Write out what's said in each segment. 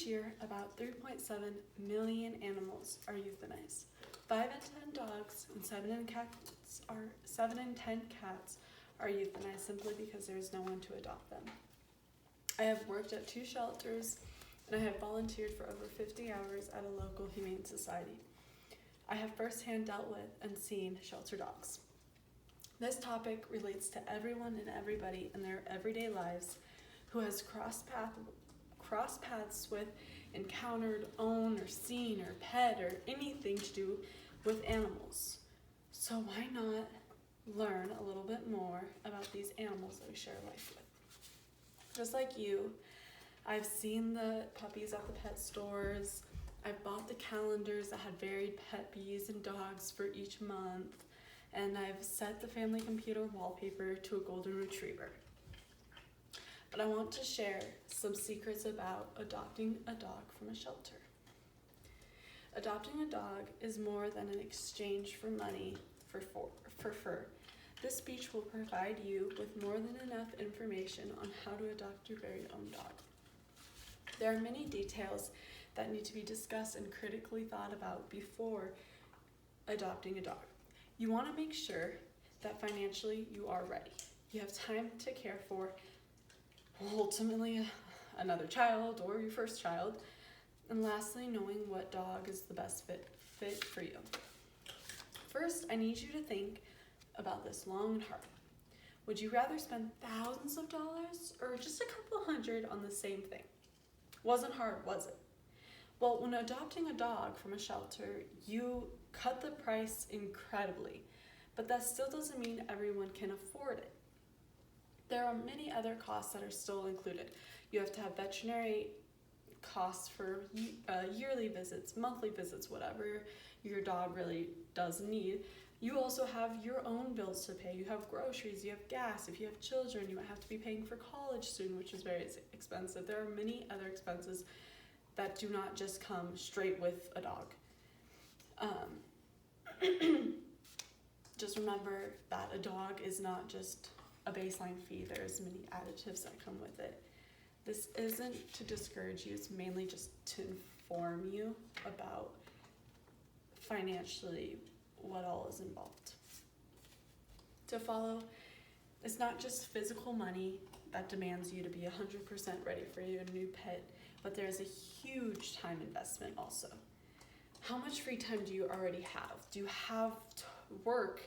Each year, about 3.7 million animals are euthanized. 5 in 10 dogs and 7 in 10 cats are euthanized simply because there is no one to adopt them. I have worked at 2 shelters and I have volunteered for over 50 hours at a local humane society. I have firsthand dealt with and seen shelter dogs. This topic relates to everyone and everybody in their everyday lives who has crossed paths with, encountered, owned, or seen, or pet, or anything to do with animals. So why not learn a little bit more about these animals that we share life with? Just like you, I've seen the puppies at the pet stores. I've bought the calendars that had varied puppies and dogs for each month. And I've set the family computer wallpaper to a golden retriever. But I want to share some secrets about adopting a dog from a shelter. Adopting a dog is more than an exchange for money for fur. This speech will provide you with more than enough information on how to adopt your very own dog. There are many details that need to be discussed and critically thought about before adopting a dog. You want to make sure that financially you are ready. You have time to care for ultimately another child or your first child. And lastly, knowing what dog is the best fit for you. First, I need you to think about this long and hard. Would you rather spend thousands of dollars or just a couple hundred on the same thing? Wasn't hard, was it? Well, when adopting a dog from a shelter, you cut the price incredibly, but that still doesn't mean everyone can afford it. There are many other costs that are still included. You have to have veterinary costs for yearly visits, monthly visits, whatever your dog really does need. You also have your own bills to pay. You have groceries, you have gas. If you have children, you might have to be paying for college soon, which is very expensive. There are many other expenses that do not just come straight with a dog. Just remember that a dog is not just a baseline fee. There's many additives that come with it. This isn't to discourage you, it's mainly just to inform you about financially what all is involved. To follow, it's not just physical money that demands you to be 100% ready for your new pet, but there's a huge time investment also. How much free time do you already have? Do you have to work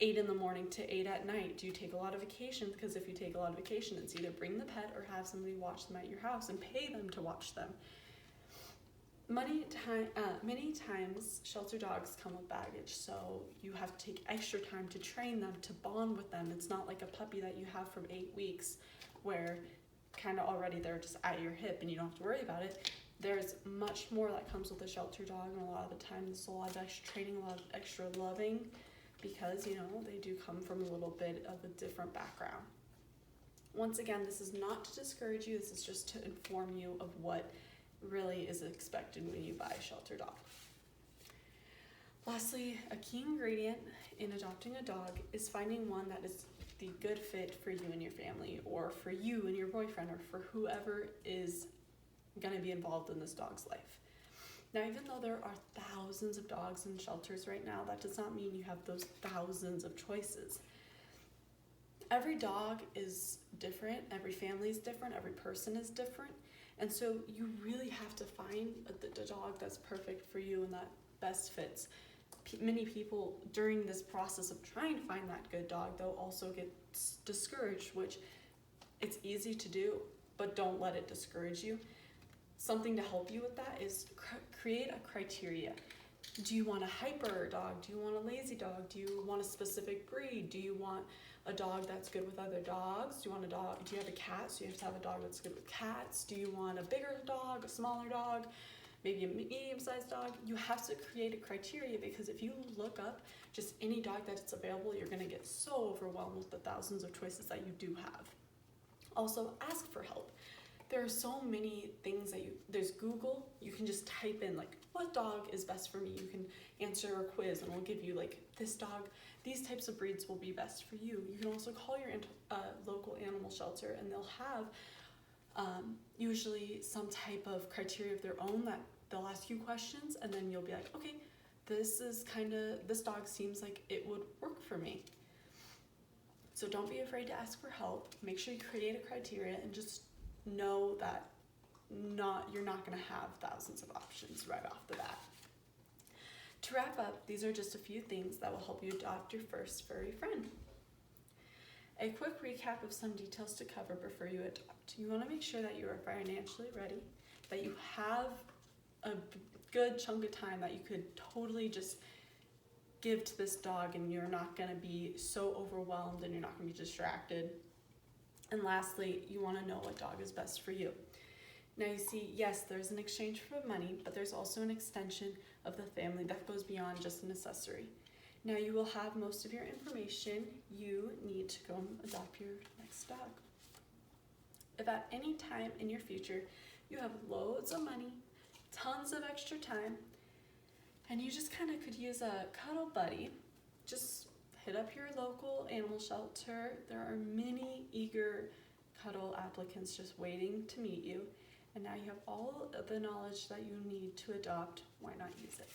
8 in the morning to 8 at night? Do you take a lot of vacations? Because if you take a lot of vacation, it's either bring the pet or have somebody watch them at your house and pay them to watch them. Many times shelter dogs come with baggage, so you have to take extra time to train them, to bond with them. It's not like a puppy that you have from 8 weeks where kind of already they're just at your hip and you don't have to worry about it. There's much more that comes with a shelter dog, and a lot of the time there's a lot of extra training, a lot of extra loving, because they do come from a little bit of a different background. Once again, this is not to discourage you, this is just to inform you of what really is expected when you buy a shelter dog. Lastly, a key ingredient in adopting a dog is finding one that is the good fit for you and your family, or for you and your boyfriend, or for whoever is going to be involved in this dog's life. Now, even though there are thousands of dogs in shelters right now, that does not mean you have those thousands of choices. Every dog is different, every family is different, every person is different, and so you really have to find the dog that's perfect for you and that best fits. Many people during this process of trying to find that good dog, they'll also get discouraged, which it's easy to do, but don't let it discourage you. Something to help you with that is create a criteria. Do you want a hyper dog? Do you want a lazy dog? Do you want a specific breed? Do you want a dog that's good with other dogs? Do you have a cat? So you have to have a dog that's good with cats. Do you want a bigger dog, a smaller dog, maybe a medium-sized dog? You have to create a criteria, because if you look up just any dog that's available, you're going to get so overwhelmed with the thousands of choices that you do have. Also, ask for help. There are so many things there's Google, you can just type in what dog is best for me. You can answer a quiz and it'll give you this dog, these types of breeds will be best for you. You can also call your local animal shelter and they'll have usually some type of criteria of their own that they'll ask you questions, and then you'll be like, okay, this dog seems like it would work for me. So don't be afraid to ask for help. Make sure you create a criteria and just know that you're not going to have thousands of options right off the bat. To wrap up, these are just a few things that will help you adopt your first furry friend. A quick recap of some details to cover before you adopt. You want to make sure that you are financially ready, that you have a good chunk of time that you could totally just give to this dog, and you're not going to be so overwhelmed and you're not going to be distracted. And lastly, you want to know what dog is best for you. Now you see, yes, there's an exchange for money, but there's also an extension of the family that goes beyond just an accessory. Now you will have most of your information you need to go adopt your next dog. If at any time in your future you have loads of money, tons of extra time, and you just kind of could use a cuddle buddy, just hit up your local animal shelter. There are many eager cuddle applicants just waiting to meet you. And now you have all of the knowledge that you need to adopt. Why not use it?